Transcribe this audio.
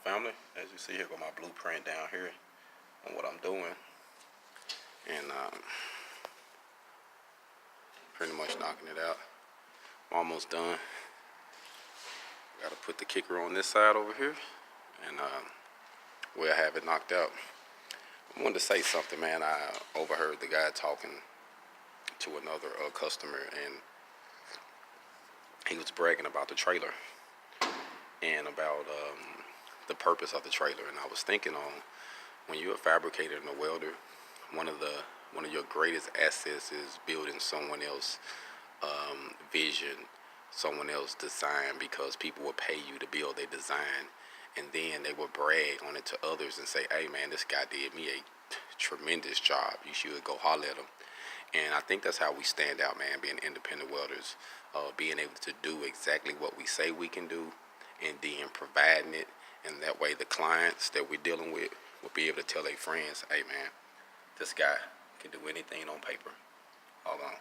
family. As you see here, got my blueprint down here on what I'm doing, and pretty much knocking it out. I'm almost done. Got to put the kicker on this side over here, and we'll have it knocked out. I wanted to say something, man. I overheard the guy talking to another customer, and he was bragging about the trailer and about the purpose of the trailer. And I was thinking on, when you're a fabricator and a welder, one of your greatest assets is building someone else's vision, someone else's design, because people will pay you to build their design, and then they will brag on it to others and say, hey man, this guy did me a tremendous job, you should go holler at him. And I think that's how we stand out, man, being independent welders, being able to do exactly what we say we can do, and then providing it, and that way the clients that we're dealing with will be able to tell their friends, hey man, this guy can do anything on paper. Hold on.